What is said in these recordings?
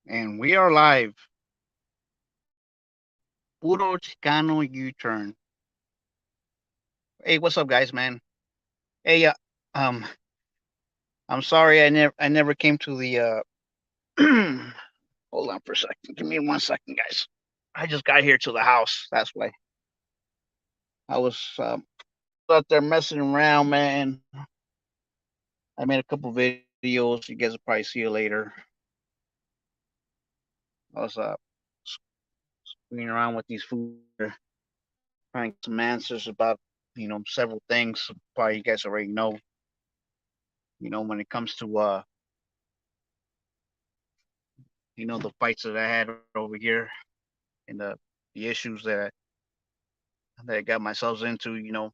And we are live. PURO ChicanoU-turn. Hey, what's up, guys, man? Hey, um, I'm sorry I never came to the hold on for a second. Give me 1 second, guys. I just got here to the house. That's why I was out there messing around, man. I made a couple videos. You guys will probably see it later. I was screwing around with these food here, trying to get some answers about several things. Probably you guys already know. When it comes to the fights that I had over here and the issues that I got myself into.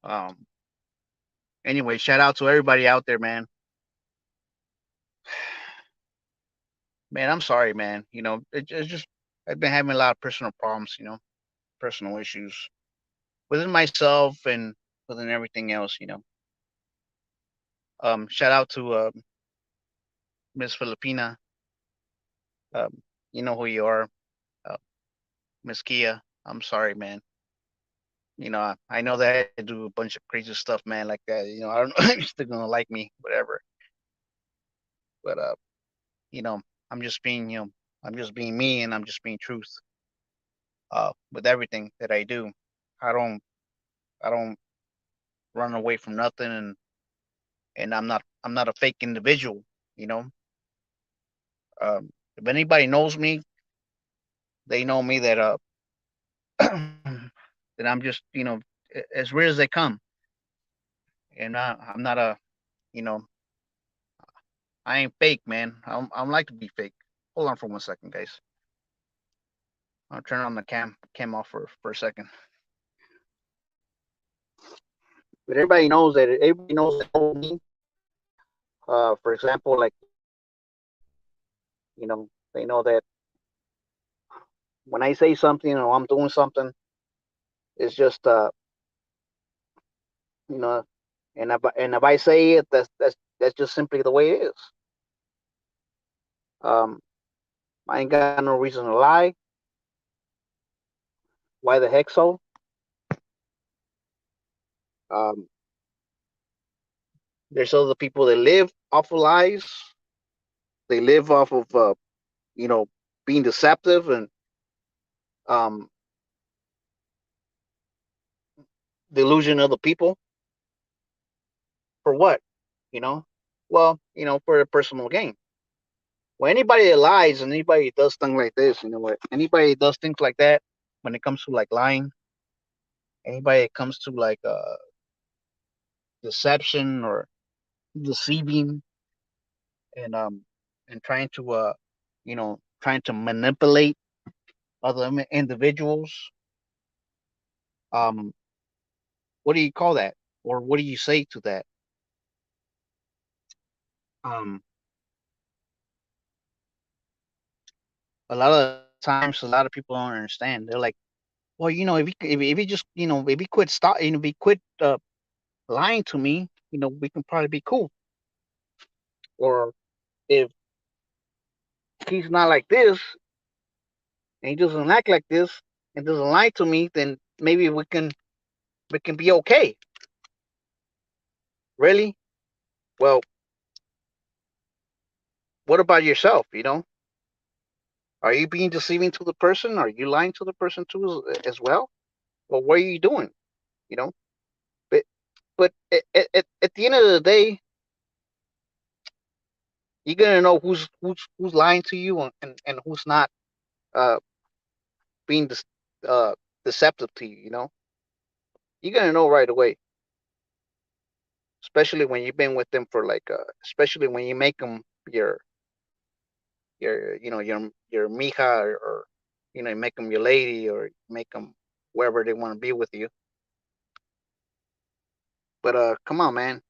Um, anyway, shout out to everybody out there, man. Man, I'm sorry, man. It's just I've been having a lot of personal problems. Personal issues within myself and within everything else. Shout out to Miss Filipina. Um, you know who you are, uh, Miss Kia. I'm sorry, man. I know that I do a bunch of crazy stuff, man, like that. I don't know if you're still gonna like me, whatever. But you know, I'm just being me, and I'm just being truth. With everything that I do, I don't, I don't run away from nothing, and I'm not a fake individual. You know, if anybody knows me, they know me that that I'm just as real as they come, and I'm not you know, I ain't fake, man. I'm like to be fake. Hold on for 1 second, guys. I'll turn on the cam off for a second. But everybody knows that me. For example, like they know that when I say something or I'm doing something, it's just you know, and if I say it, that's just simply the way it is. Um, I ain't got no reason to lie. Why the heck so? Um, there's other people that live off of lies. They live off of you know being deceptive and um delusion other people for what? You know, well, for a personal gain. Well, anybody that lies and anybody that does things like this, what? Anybody that does things like that when it comes to like lying, anybody that comes to like deception or deceiving and trying to manipulate other individuals. Um, what do you call that, or what do you say to that? Um, a lot of times, a lot of people don't understand. They're like, well, if he just, if he quit if he quit lying to me, we can probably be cool. Or if he's not like this and he doesn't act like this and doesn't lie to me, then maybe we can be okay. Really? Well, what about yourself? Are you being deceiving to the person? Are you lying to the person too as well? Well, what are you doing? You know, but at the end of the day, you're gonna know who's lying to you and who's not uh being uh deceptive to you. You're gonna know right away, especially when you've been with them for like especially when you make them your your mija or you make them your lady or make them wherever they want to be with you. But come on, man.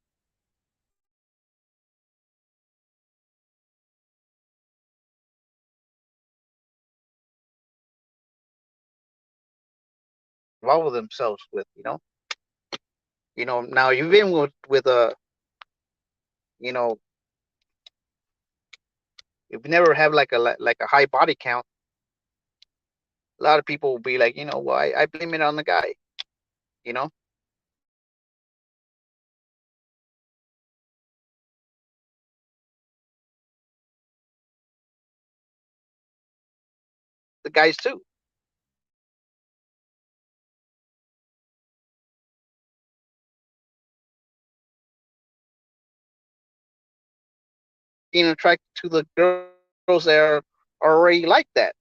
Involve themselves with. Now you've been with a, you know, if you never have like a high body count, a lot of people will be like, well, I blame it on the guy, you know. The guys too, being attracted to the girls that are already like that.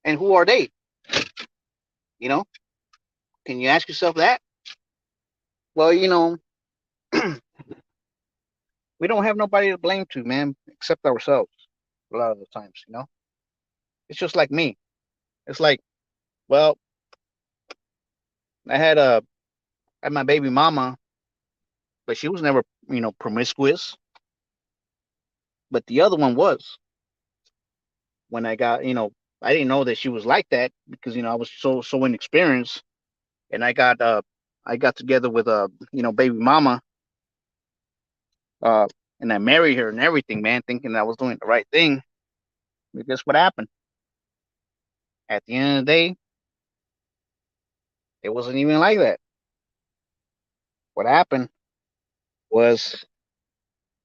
And who are they? You know, can you ask yourself that? Well, we don't have nobody to blame to, man, except ourselves. A lot of the times, it's just like me. It's like, well, I had my baby mama, but she was never, promiscuous. But the other one was. When I got, I didn't know that she was like that because I was so inexperienced, and I got together with baby mama, uh, and I married her and everything, man, thinking I was doing the right thing. But guess what happened? At the end of the day, it wasn't even like that. What happened was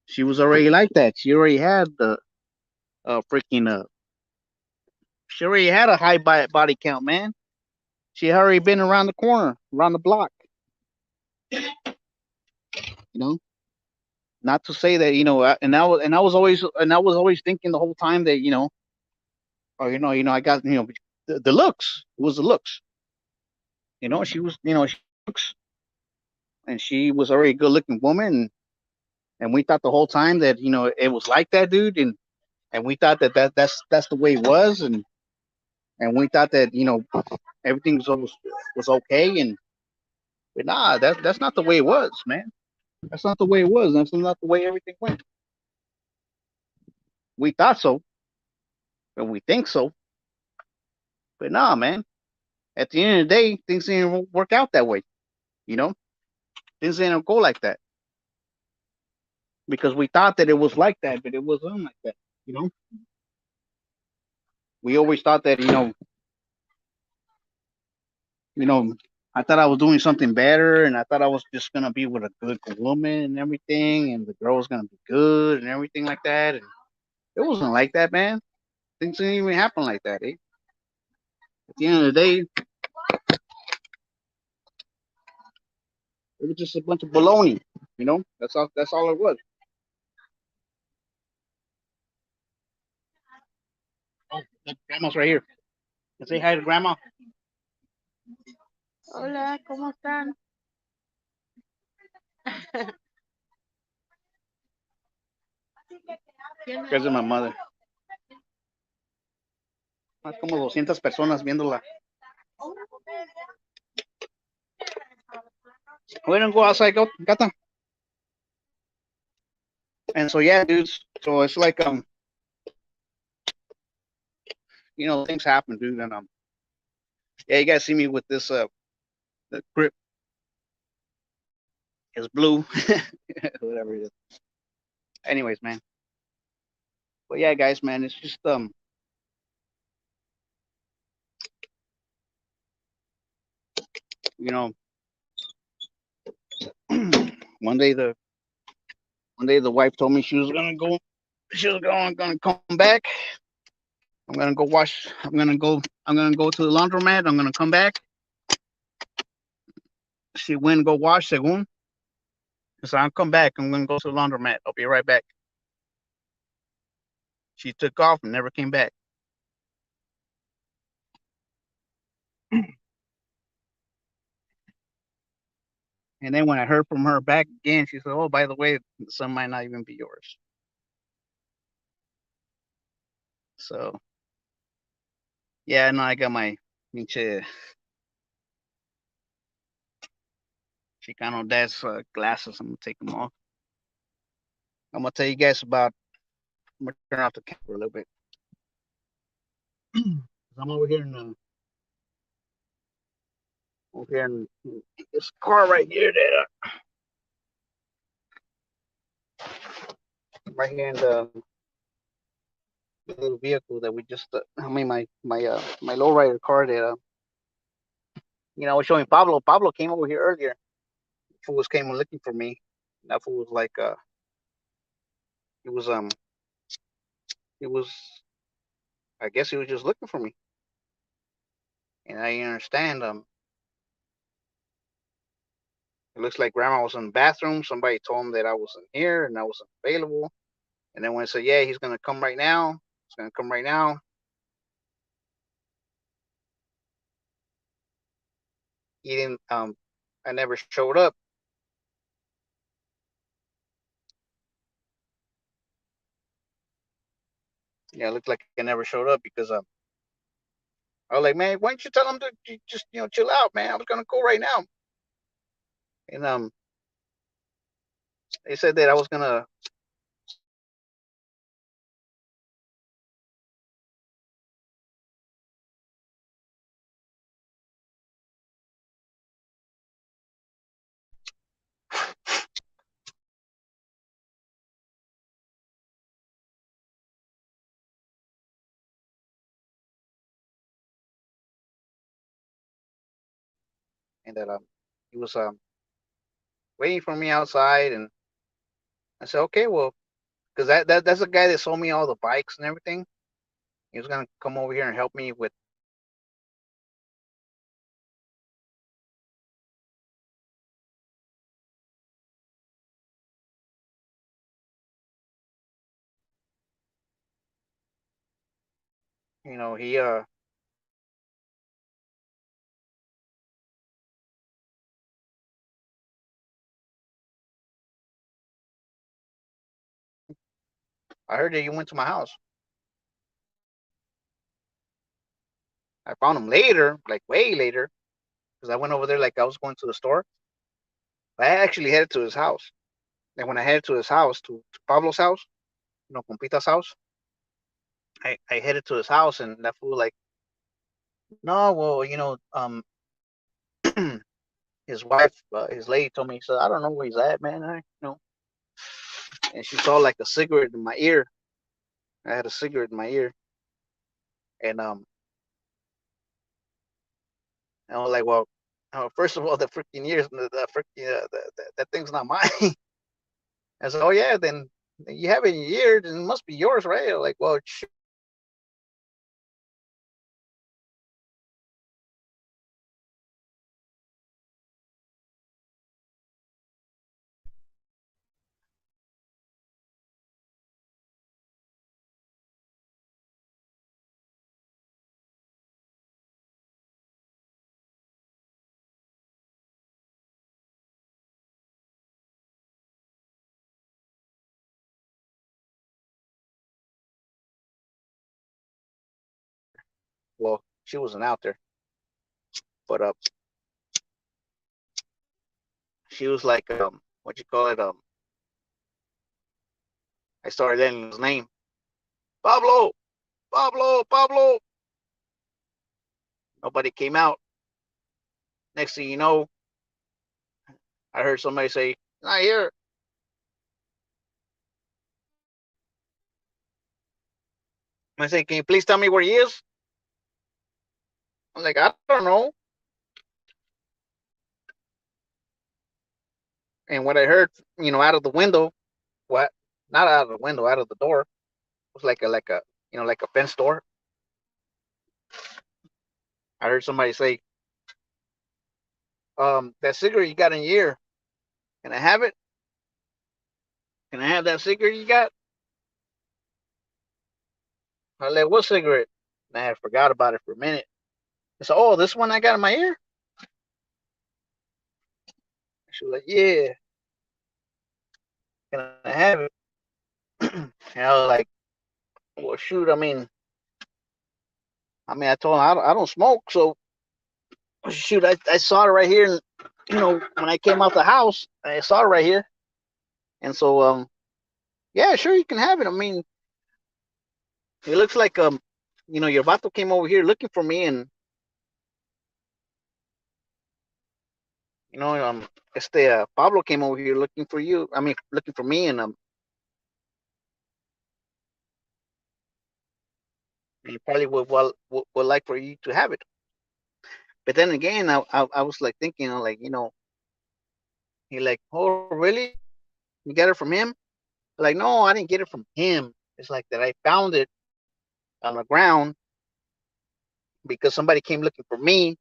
she was already like that. She already had the freaking she already had a high body count, man. She had already been around the corner, around the block, you know. Not to say that and I was always thinking the whole time that or I got the looks. It was the looks. She was she looks, and she was already a good looking woman, and we thought the whole time that it was like that, dude, and we thought that's the way it was, and we thought that everything was okay, and but nah, that's not the way it was, man. That's not the way it was. That's not the way everything went. We thought so, and we think so, but nah, man. At the end of the day, things didn't work out that way. You know, things didn't go like that because we thought that it was like that, but it wasn't like that. You know, we always thought that you know, I thought I was doing something better, and I thought I was just gonna be with a good woman and everything, and the girl was gonna be good and everything like that. And it wasn't like that, man. Things didn't even happen like that. Eh? At the end of the day, it was just a bunch of baloney. That's all. That's all it was. Oh, the grandma's right here. Can say hi to grandma. Hola, ¿cómo están? Because of my mother. Más como 200 personas viéndola. We don't go outside, gata. And so yeah, dudes. So it's like things happen, dude. And yeah, you guys see me with this the grip is blue, whatever it is. Anyways, man. But yeah, guys, man, it's just you know, one day the wife told me she was gonna go, she was gonna come back. I'm gonna go wash. I'm gonna go to the laundromat. I'm gonna come back. She went and go wash. Según. So I'll come back. I'm gonna go to the laundromat. I'll be right back. She took off and never came back. And then when I heard from her back again, she said, "Oh, by the way, the son might not even be yours." So yeah, no, I got my pinche Chicano dad's glasses. I'm gonna take them off. I'm gonna tell you guys about. I'm gonna turn off the camera a little bit. I'm over here in over here in this car right here, that right here in the little vehicle that we just, I mean, my lowrider car that, I was showing Pablo. Pablo came over here earlier. Fools came looking for me. That fool was like, he was, he was, I guess he was just looking for me. And I didn't understand. It looks like Grandma was in the bathroom. Somebody told him that I wasn't here and I wasn't available. And then when I said, yeah, he's gonna come right now. He's gonna come right now. He didn't. I never showed up. Yeah, it looked like I never showed up because I was like, man, why don't you tell him to just chill out, man? I was gonna go right now. And they said that I was gonna. And that he was waiting for me outside, and I said, okay, well, because that's the guy that sold me all the bikes and everything. He was gonna come over here and help me with. He I heard that you went to my house. I found him later, like way later, because I went over there like I was going to the store. But I actually headed to his house. And when I headed to his house, to Pablo's house, Compita's house, I headed to his house, and that fool like, no, well, his wife, his lady told me, he said, I don't know where he's at, man. And she saw like a cigarette in my ear. I had a cigarette in my ear, and I was like, well, first of all, the freaking ears, the freaking that thing's not mine. I said, oh yeah, then you have it in your ear, then it must be yours, right? I'm like, well, well, she wasn't out there, but she was like, what you call it? I started letting his name, Pablo, Pablo, Pablo. Nobody came out. Next thing you know, I heard somebody say, not here. I said, can you please tell me where he is? I'm like, I don't know. And what I heard, out of the window, what? Not out of the window, out of the door, was like a fence door. I heard somebody say, that cigarette you got in your ear, can I have it? Can I have that cigarette you got? I like, what cigarette? And I had forgot about it for a minute. I said, oh, this one I got in my ear? She was like, yeah, can I have it? And I was like, well, shoot, I mean, I told him I don't smoke, so shoot, I saw it right here, and when I came out the house, I saw it right here, and so yeah, sure, you can have it. I mean, it looks like your vato came over here looking for me, and Pablo came over here looking for you. I mean, looking for me, and he probably would like for you to have it. But then again, I was like thinking, like he like, oh really? You got it from him? Like, no, I didn't get it from him. It's like that I found it on the ground because somebody came looking for me,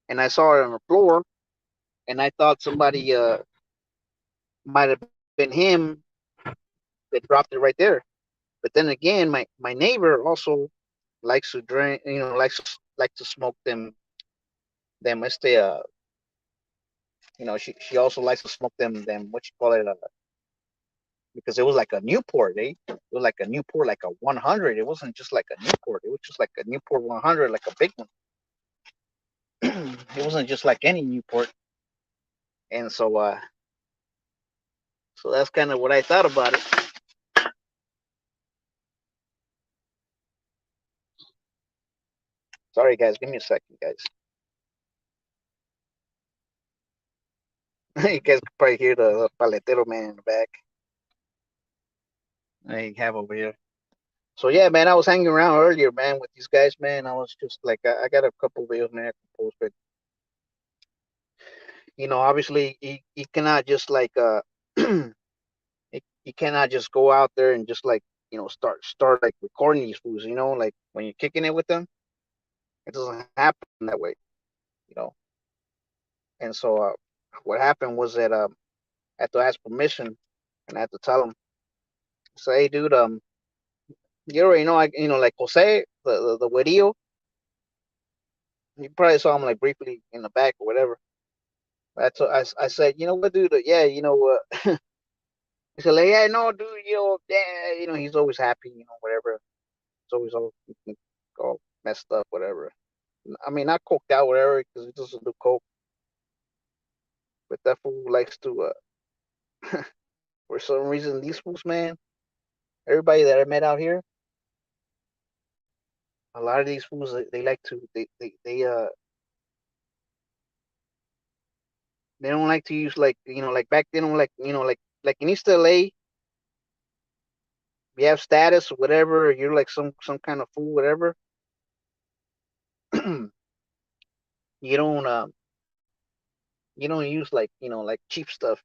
and I saw it on the floor, and I thought somebody might have been him that dropped it right there. But then again, my neighbor also likes to drink, like to smoke them she also likes to smoke them what you call it because it was like a Newport, eh? It was like a Newport, like a 100. It wasn't just like a Newport. It was just like a Newport 100, like a big one. It wasn't just like any Newport, and so that's kind of what I thought about it. Sorry, guys, give me a second, guys. You guys could probably hear the paletero man in the back. I have over here. So yeah, man, I was hanging around earlier, man, with these guys, man. I was just like, I got a couple videos, man, I can post, but obviously, you cannot just like, you cannot just go out there and just like, start like recording these fools, like when you're kicking it with them, it doesn't happen that way, you know. And so, what happened was that I had to ask permission, and I had to tell them, say, hey, dude, you already know, like Jose, the Wedio, you probably saw him like briefly in the back or whatever. I said, you know what, dude? Yeah, he said, like, yeah, no, dude, yeah, he's always happy, whatever. It's always all messed up, whatever. I mean, not coked out, whatever, because he doesn't do coke. But that fool likes to, for some reason, these fools, man, everybody that I met out here, a lot of these fools, they like to, they don't like to use like, like back then, like, like in East LA, you have status or whatever, you're like some kind of fool, whatever. you don't, you don't use like, like cheap stuff,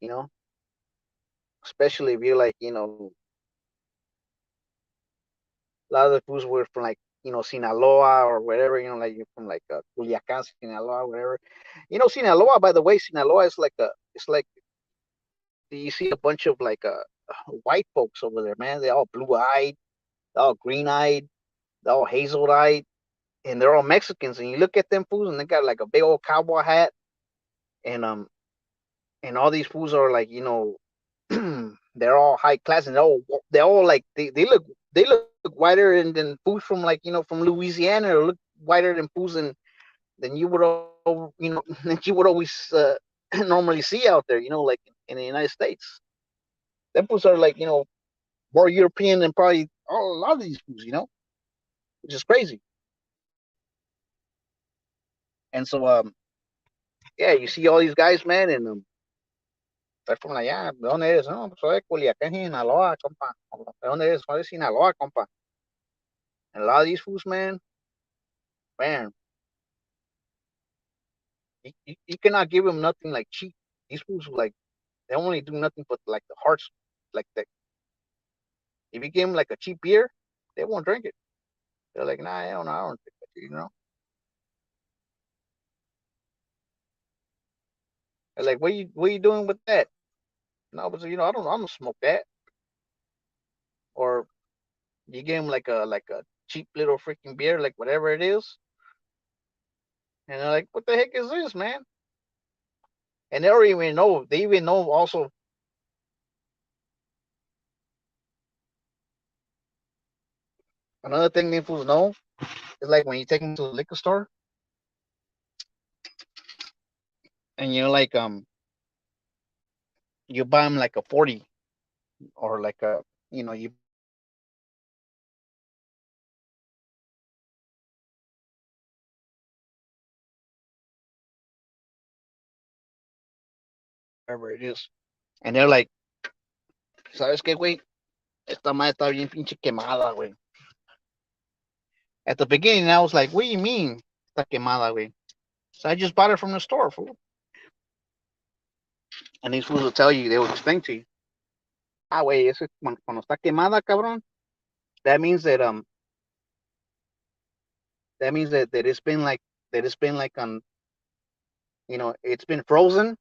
especially if you're like, a lot of the foods were from like, Sinaloa or whatever, like you're from like Culiacan, Sinaloa, whatever. Sinaloa, by the way, Sinaloa is like it's like you see a bunch of like white folks over there, man. They're all blue eyed, they're all green eyed, they're all hazel eyed, and they're all Mexicans. And you look at them fools, and they got like a big old cowboy hat, and and all these fools are like, they're all high class, and they're all like they look whiter than fools from like from Louisiana, or look whiter than fools than you would that you would always normally see out there, like in the United States. Them fools are like more European than probably a lot of these fools, which is crazy. And so yeah, you see all these guys, man, and they're from allá. ¿De dónde eres? No, soy de Culiacán, Sinaloa, compa. ¿De dónde eres? Soy de Sinaloa, compa. And a lot of these fools, man, you cannot give them nothing like cheap. These fools like they only do nothing but like the hearts, like that. If you give them like a cheap beer, they won't drink it. They're like, nah, I don't drink that. They're like, what you doing with that? No, but I don't smoke that. Or you give them like a cheap little freaking beer, like whatever it is, and they're like, what the heck is this, man? And they don't even know. They even know also. Another thing they fools know is like when you take them to the liquor store and you buy them like a 40 or like a you whatever it is. And they're like, ¿sabes qué, güey? Esta madre está bien pinche quemada, güey. At the beginning, I was like, what do you mean? Está quemada, güey. So I just bought it from the store, fool. And these fools will tell you, they will explain to you. Ah, güey, ese cuando está quemada, cabrón, that means that it's been like it's been frozen,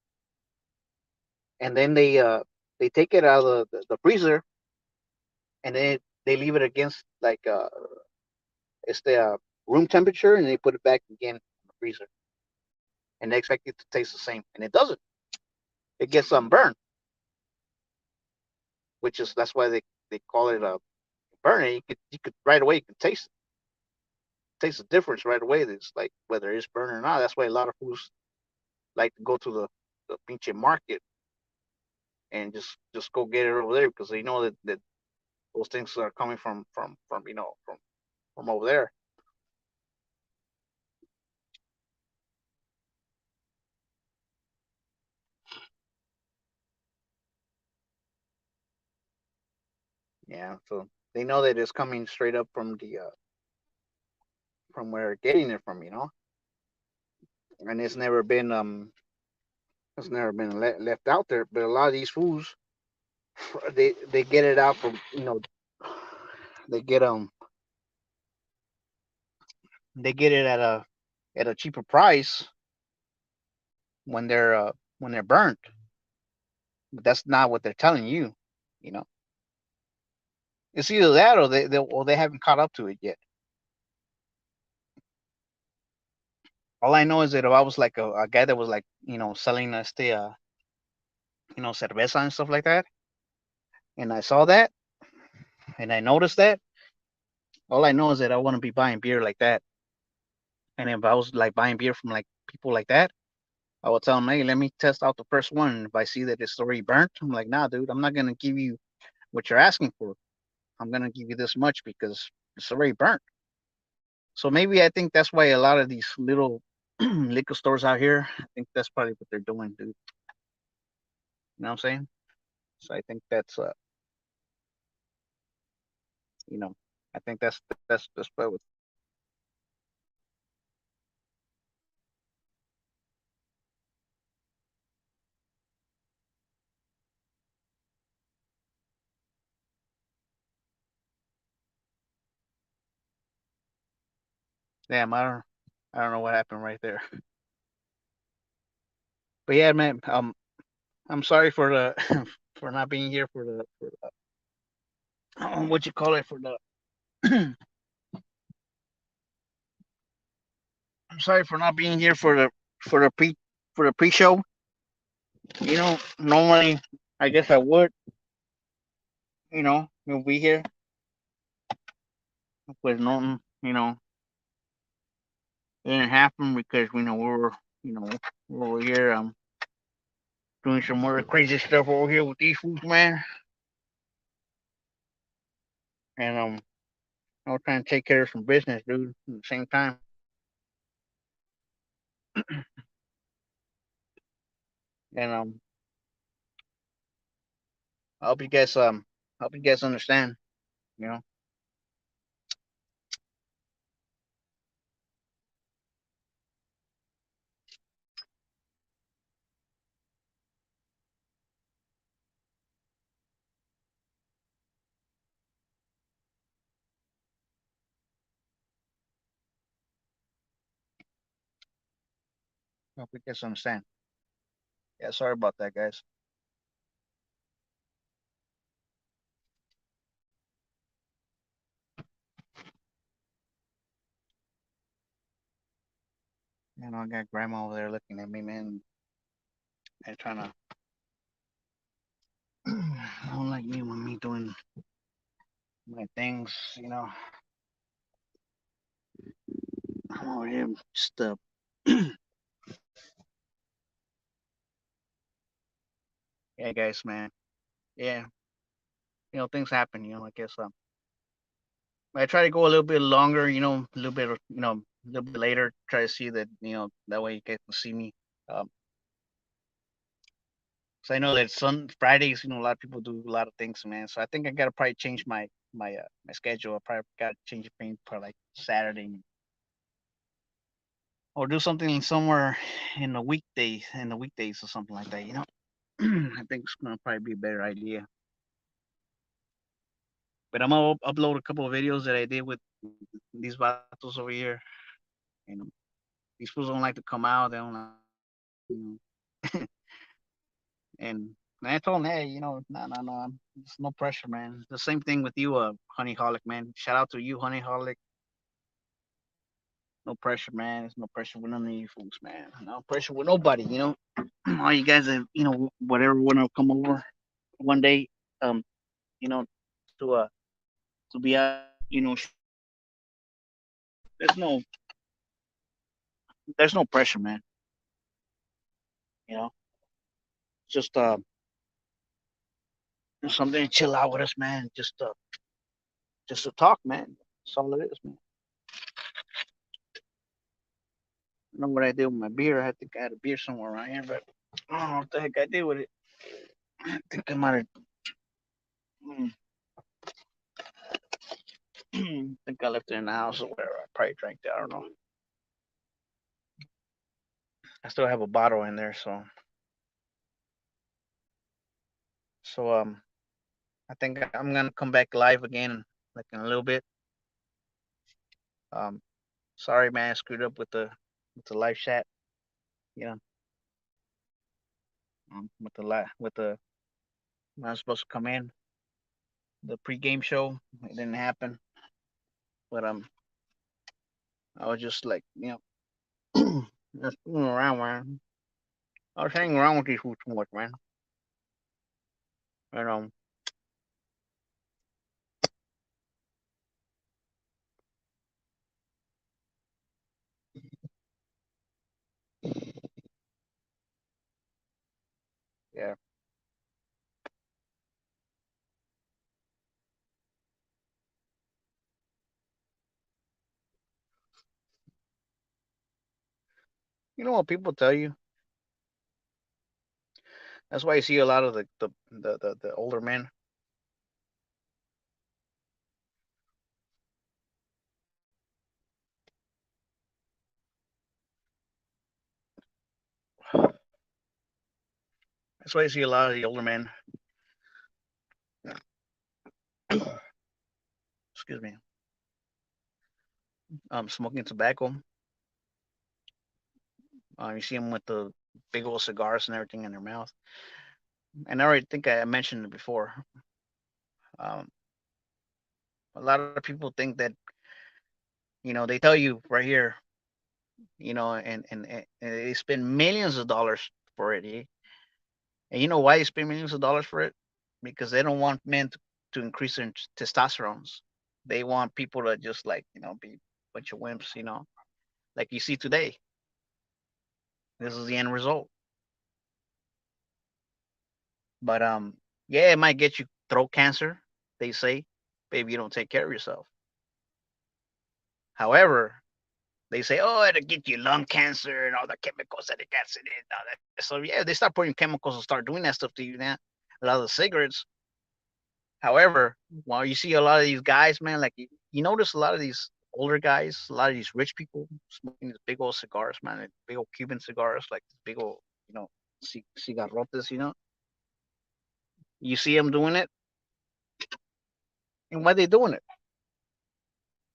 and then they take it out of the freezer, and then they leave it against like it's the room temperature, and they put it back again in the freezer, and they expect it to taste the same, and it doesn't. It gets burned, which is that's why they call it a burn. And you could right away you can taste the difference right away. It's like whether it's burned or not. That's why a lot of foods like to go to the pinche market and just go get it over there because they know that those things are coming from over there. Yeah, so they know that it's coming straight up from the from where they're getting it from, and it's never been left out there. But a lot of these foods, they get it out from they get they get it at a cheaper price when they're burnt. But that's not what they're telling you. You know, it's either that or they haven't caught up to it yet. All I know is that if I was like a guy that was like selling us the cerveza and stuff like that, and I saw that and I noticed that, all I know is that I want to be buying beer like that. And if I was like buying beer from like people like that, I would tell them, hey, let me test out the first one. And if I see that it's already burnt, I'm like, nah, dude, I'm not gonna give you what you're asking for. I'm gonna give you this much because it's already burnt. So maybe I think that's why a lot of these little liquor stores out here, I think that's probably what they're doing, dude. You know what I'm saying? So I think that's you know, I think that's probably what. Damn, I don't know what happened right there. But yeah, man, I'm sorry for the for not being here for what you call it for the I'm sorry for not being here for the pre-show. Normally I guess I would, we'll be here, but no, it didn't happen because we're over here doing some more crazy stuff over here with these foods, man, and I was trying to take care of some business, dude, at the same time, and I hope you guys understand, you know. I hope you guys understand. Yeah, sorry about that, guys. I got grandma over there looking at me, man, and trying to. I don't like me when me doing my things, I'm over here just yeah, guys, man. Yeah, things happen. I guess I try to go a little bit longer. A little bit, a little bit later. Try to see that that way you guys can see me. Um, So I know that some Fridays, a lot of people do a lot of things, man. So I think I gotta probably change my schedule. I probably gotta change it for like Saturday or do something somewhere in the weekdays or something like that. I think it's gonna probably be a better idea. But I'm gonna upload a couple of videos that I did with these vatos over here, and these fools don't like to come out. They don't like, you and I told him, hey, no, no, no, there's no pressure, man. The same thing with you, Honey Holic, man. Shout out to you, Honey Holic. No pressure, man. There's no pressure with none of you folks, man. No pressure with nobody. All you guys that whatever want to come over one day, um, you know, to be out, there's no there's no pressure, man. You know, just something to chill out with us, man. Just to talk, man. That's all it is, man. I don't know what I did with my beer. I think I had a beer somewhere around here, but I don't know what the heck I did with it. I think I might have. Mm, I think I left it in the house or whatever. I probably drank that. I don't know. I still have a bottle in there, so I think I'm gonna come back live again, like in a little bit. Um, sorry, man, I screwed up with the live chat. You know, with the when I was supposed to come in the pregame show, it didn't happen. But I was just like, just fooling around, man. I was hanging around with these fools too much, man. And yeah, you know what people tell you. That's why you see a lot of the older men. That's why you see a lot of the older men. Excuse me. Smoking tobacco. You see them with the big old cigars and everything in their mouth. And I already think I mentioned it before. Um, a lot of people think that they tell you right here, and they spend millions of dollars for it. And you know why they spend millions of dollars for it? Because they don't want men to increase their testosterone. They want people to just like be a bunch of wimps, like you see today. This is the end result. But yeah, it might get you throat cancer. They say, baby, you don't take care of yourself. However, they say, oh, it'll get you lung cancer and all the chemicals that it gets in it. And all that. So yeah, they start putting chemicals and start doing that stuff to you now. A lot of the cigarettes. However, while you see a lot of these guys, man, like you notice a lot of these older guys, a lot of these rich people smoking these big old cigars, man, like big old Cuban cigars, like big old, cigarrotes. You see them doing it, and why they doing it?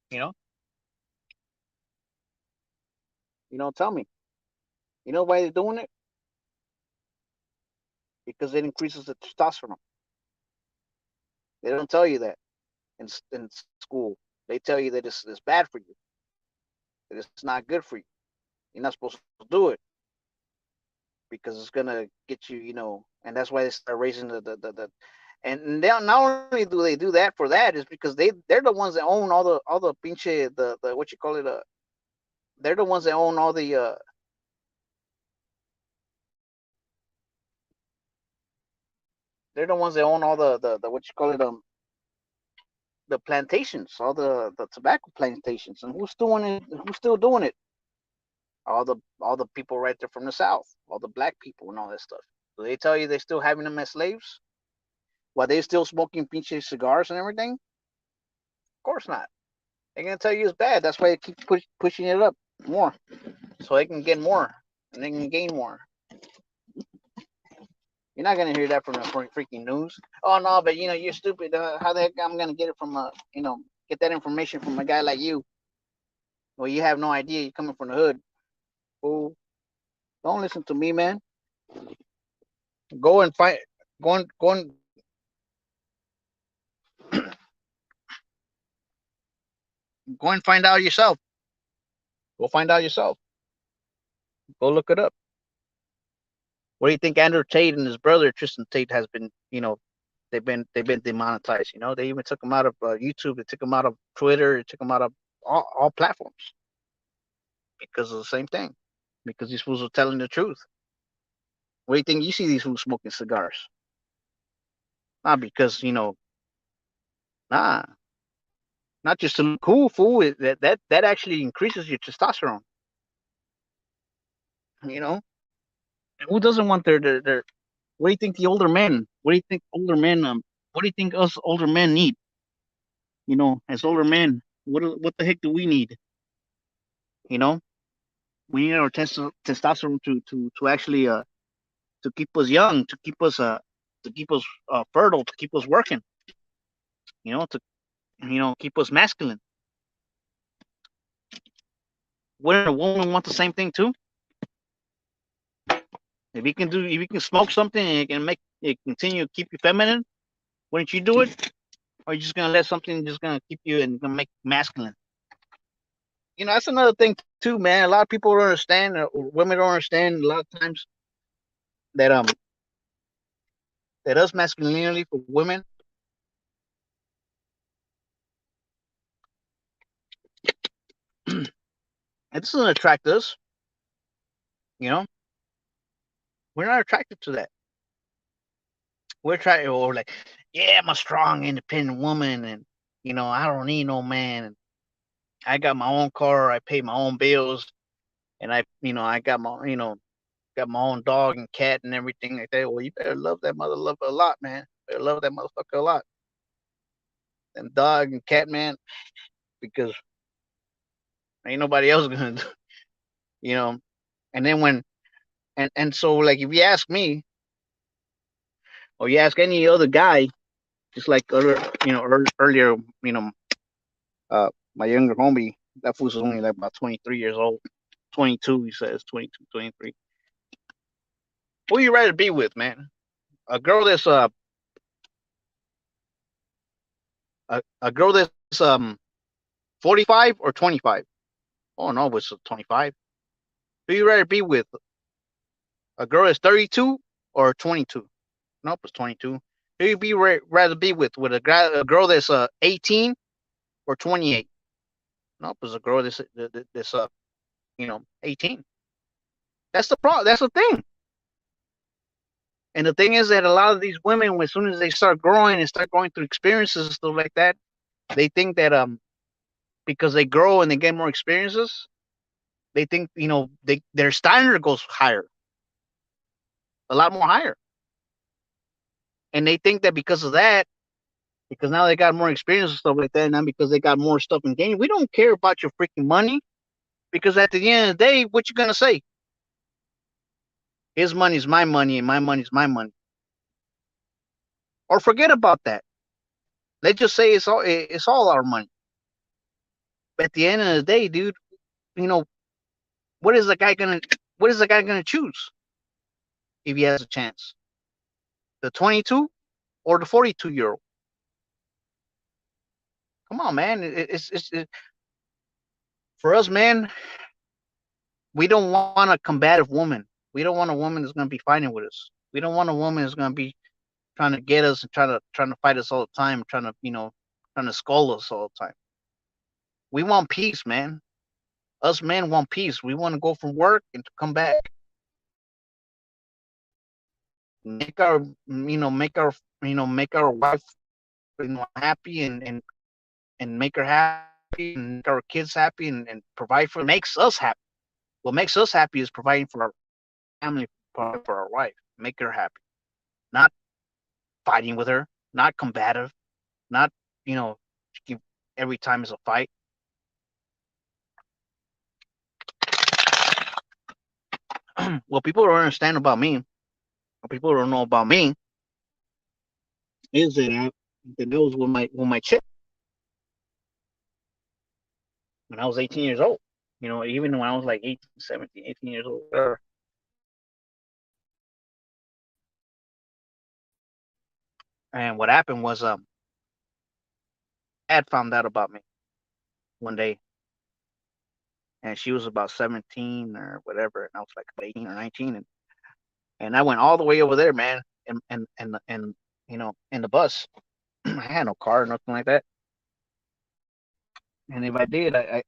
You know, tell me. You know why they're doing it? Because it increases the testosterone. They don't tell you that in school. They tell you that it's bad for you, that it's not good for you. You're not supposed to do it because it's gonna get you, and that's why they start raising the and they not only do they do that for that is because they're the ones that own all the pinche the what you call it they're the ones that own all they're the ones that own all the what you call it the plantations, all the tobacco plantations, and who's doing it? Who's still doing it? All the people right there from the south, all the black people and all that stuff. Do they tell you they're still having them as slaves? While they still smoking pinche cigars and everything? Of course not. They're gonna tell you it's bad. That's why they keep pushing it up more, so they can get more and they can gain more. You're not gonna hear that from the freaking news. Oh no, but you're stupid. How the heck I'm gonna get it from get that information from a guy like you? Well, you have no idea. You're coming from the hood. Fool. Don't listen to me, man. Go and find. Go and go and find out yourself. Go find out yourself. Go look it up. What do you think Andrew Tate and his brother Tristan Tate has been? They've been demonetized. They even took them out of YouTube. They took them out of Twitter. They took them out of all platforms because of the same thing. Because these fools are telling the truth. What do you think you see these fools smoking cigars? Not because nah, not just to look cool, fool. That actually increases your testosterone. And who doesn't want their What do you think the older men? What do you think older men? What do you think us older men need? As older men, what the heck do we need? You know, we need our testosterone to actually to keep us young, to keep us fertile, to keep us working. To keep us masculine. Wouldn't a woman want the same thing too? If you can smoke something and it can make it continue to keep you feminine, wouldn't you do it? Or are you just gonna let something just gonna keep you and gonna make you masculine? That's another thing too, man. A lot of people don't understand, or women don't understand a lot of times that us masculinity for women, it doesn't attract us. We're not attracted to that. We're trying, or like, yeah, I'm a strong, independent woman, and I don't need no man. And I got my own car, I pay my own bills, and I got my own dog and cat and everything like that. Well, you better love that mother lover a lot, man. You better love that motherfucker a lot. And dog and cat, man, because ain't nobody else gonna do, you know. And then and so like if you ask me or you ask any other guy, just like earlier, my younger homie, that fool's only like about 23 years old, 22. He says 22, 23. Who you rather be with, man? A girl that's a girl that's 45 or 25? Oh no, it's 25. Who you rather be with? A girl that's 32 or 22? Nope, it's 22. Who you rather be with a girl that's 18 or 28? Nope, it's a girl that's 18. That's the problem. That's the thing. And the thing is that a lot of these women, as soon as they start growing and start going through experiences and stuff like that, they think that because they grow and they get more experiences, they think their standard goes higher, a lot more higher, and they think that because of that, because now they got more experience and stuff like that, and now because they got more stuff in game, we don't care about your freaking money, because at the end of the day, what you gonna say? His money's my money, and my money's my money, or forget about that. Let's just say it's all our money. But at the end of the day, dude, what is the guy gonna choose if he has a chance? The 22 or the 42-year-old? Come on, man. It's for us, man. We don't want a combative woman. We don't want a woman that's gonna be fighting with us. We don't want a woman that's gonna be trying to get us and trying to fight us all the time, trying to scold us all the time. We want peace, man. Us men want peace. We want to go from work and to come back, make our make our wife happy and make her happy and make our kids happy and provide for makes us happy. What makes us happy is providing for our family, provide for our wife, make her happy, not fighting with her, not combative, not you know keep every time is a fight. What people don't understand about me, what people don't know about me, is that was with my chick when I was 18 years old. Even when I was like 18, 17, 18 years old, whatever. And what happened was, dad found out about me one day, and she was about 17 or whatever, and I was like about 18 or 19, and I went all the way over there, man, and in the bus. I had no car or nothing like that, and if I did, I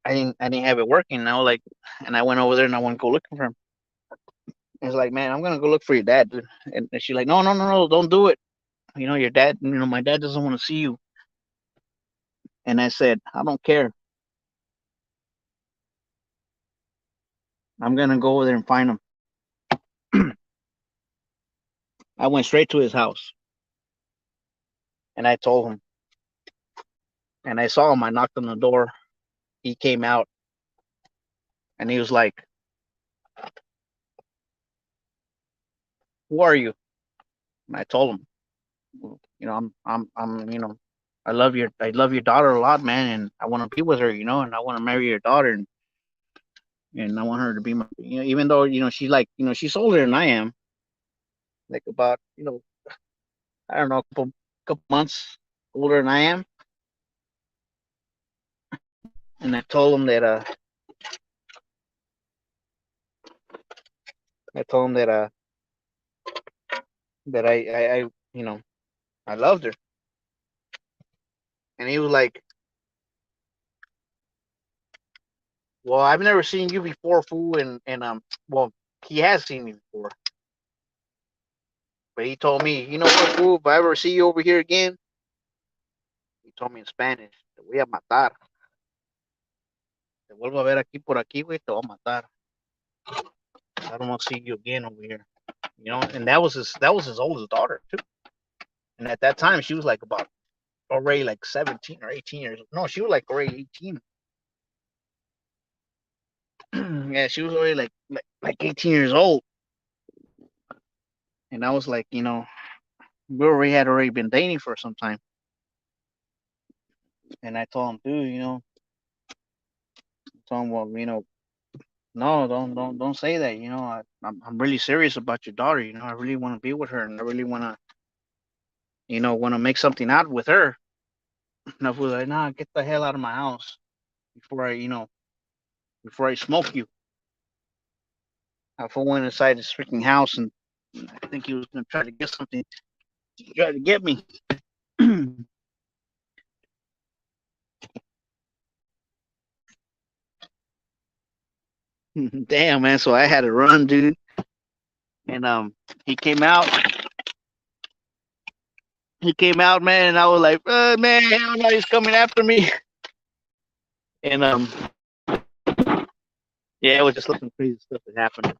didn't have it working. And I was like, and I went over there and I went to go looking for him. It's like, man, I'm gonna go look for your dad, dude. And she's like, no, no, no, no, don't do it. Your dad. My dad doesn't want to see you. And I said, I don't care. I'm gonna go over there and find him. I went straight to his house and I told him. And I saw him. I knocked on the door. He came out and he was like, "Who are you?" And I told him, I love your daughter a lot, man, and I want to be with her, and I want to marry your daughter, and I want her to be my, even though she's like, she's older than I am, like about, I don't know, a couple months older than I am, and I told him that I I loved her, and he was like, "Well, I've never seen you before, fool," and well, he has seen me before, but he told me, "You know what, fool? If I ever see you over here again," he told me in Spanish, "Te voy a matar. Te vuelvo a ver aquí por aquí, güey, te voy a matar. I don't want to see you again over here." And that was his oldest daughter too. And at that time, she was like about already like 17 or 18 years. No, she was like already 18. Yeah, she was already like 18 years old. And I was like, we had already been dating for some time. And I told him, dude, told him, well, no, don't say that. I'm really serious about your daughter. I really want to be with her, and I really want to make something out with her. And I was like, nah, get the hell out of my house before I smoke you. I went inside his freaking house, and I think he was gonna try to get something, try to get me. Damn, man. So I had to run, dude. And he came out. He came out, man, and I was like, man, hell no, he's coming after me. And yeah, it was just some crazy stuff that happened.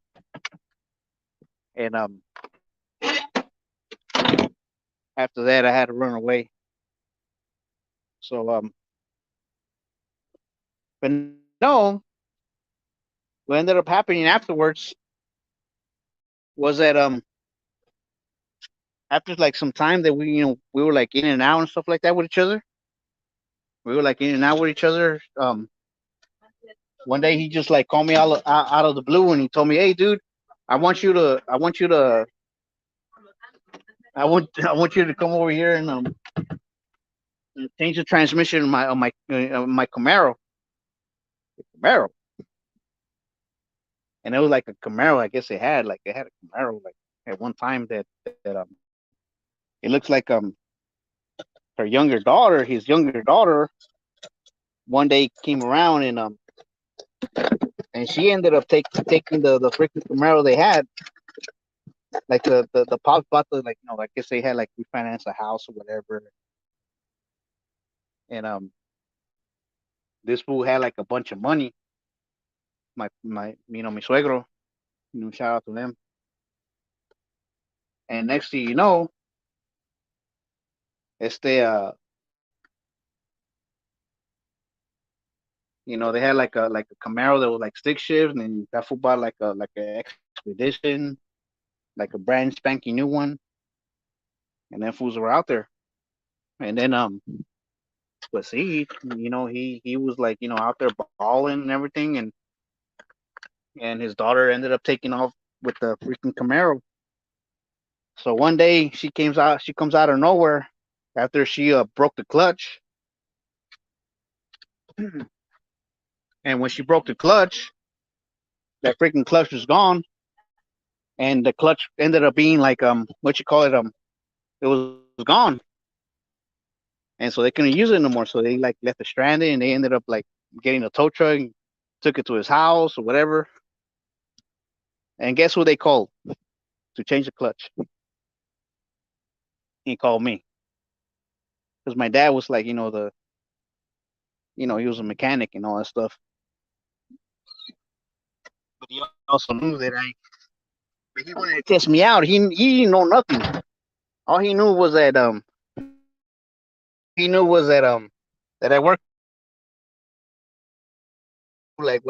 And after that, I had to run away. So but no, what ended up happening afterwards was that after like some time that we were like in and out and stuff like that with each other. We were like in and out with each other. One day he just like called me out of the blue and he told me, "Hey, dude, I want you to come over here and change the transmission on my Camaro." And it was like a Camaro. I guess it had a Camaro like at one time that it looks like his younger daughter, one day came around and she ended up taking the freaking Camaro they had, like the pops bought the, like, I guess they had like refinanced a house or whatever, and this fool had like a bunch of money. My suegro, shout out to them. And next thing you know, este they had like a Camaro that was like stick shift, and then that fool bought like a expedition, like a brand spanking new one, and then fools were out there. And then but see, he was like out there balling and everything, and his daughter ended up taking off with the freaking Camaro. So one day she comes out of nowhere after she broke the clutch, and when she broke the clutch, that freaking clutch was gone, and the clutch ended up being like what you call it it was gone, and so they couldn't use it no more. So they like left it stranded, and they ended up like getting a tow truck, and took it to his house or whatever. And guess who they called to change the clutch? He called me because my dad was like he was a mechanic and all that stuff. But he also knew that but he wanted to test me out. He didn't know nothing. All he knew was that I worked like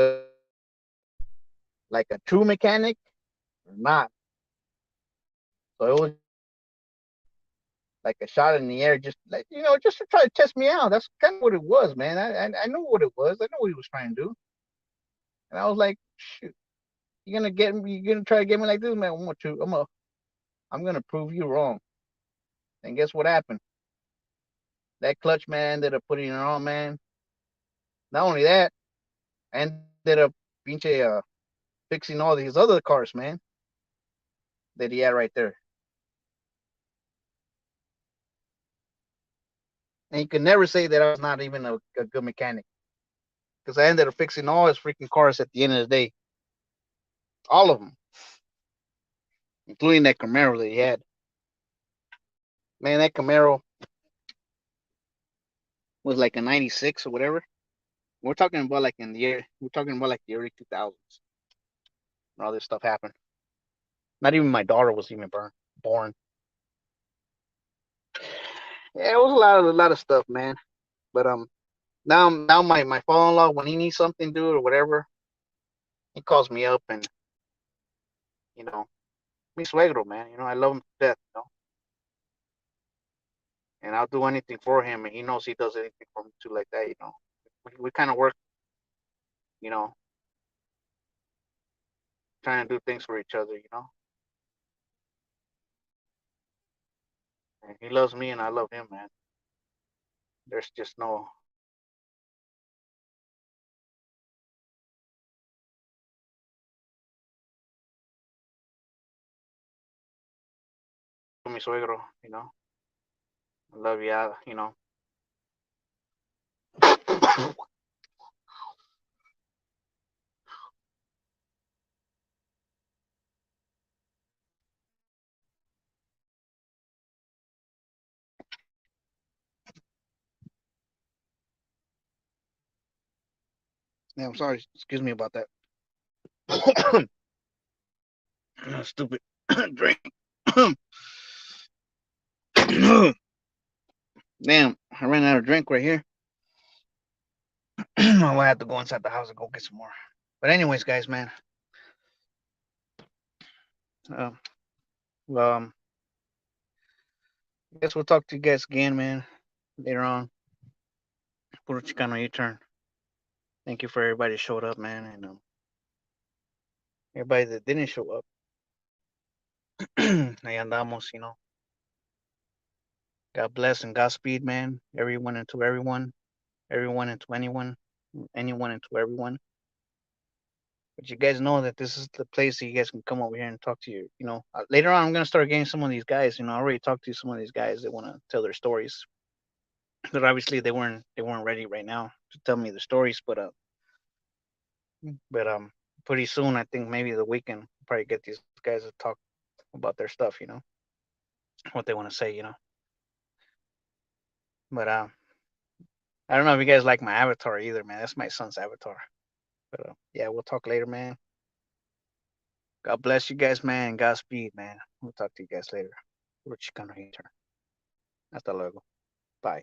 like a true mechanic or not. So it was like a shot in the air, just like just to try to test me out. That's kind of what it was, man. I knew what it was. I know what he was trying to do, and I was like, shoot, you're gonna get me. You're gonna try to get me like this, man. I'm gonna prove you wrong. And guess what happened? That clutch man ended up putting it on, man. Not only that, I ended up pinche fixing all these other cars, man, that he had right there. And you could never say that I was not even a good mechanic, because I ended up fixing all his freaking cars at the end of the day, all of them, including that Camaro that he had. Man, that Camaro was like a '96 or whatever. We're talking about like in the year. We're talking about like the early 2000s when all this stuff happened. Not even my daughter was even born. Yeah, it was a lot of stuff, man. But now my father-in-law, when he needs something to do or whatever, he calls me up, and you know mi suegro, man. I love him to death, and I'll do anything for him, and he knows he does anything for me too, like that. We kind of work, you know, trying to do things for each other. And he loves me, and I love him, man. There's just no mi suegro. I love you, Yeah, I'm sorry. Excuse me about that. Stupid drink. Damn, I ran out of drink right here. I will have to go inside the house and go get some more. But anyways, guys, man. Um, um, I guess we'll talk to you guys again, man, later on. Puro Chicano U-Turn. Thank you for everybody that showed up, man, and everybody that didn't show up. Ahí andamos. God bless and Godspeed, man. Everyone into everyone into anyone into everyone. But you guys know that this is the place that you guys can come over here and talk to later on, I'm gonna start getting some of these guys. I already talked to some of these guys that want to tell their stories, but obviously they weren't ready right now to tell me the stories. But pretty soon, I think maybe the weekend, I'll probably get these guys to talk about their stuff. What they want to say. But I don't know if you guys like my avatar either, man. That's my son's avatar. But yeah, we'll talk later, man. God bless you guys, man. Godspeed, man. We'll talk to you guys later. Puro Chicano U-turn. Hasta luego. Bye.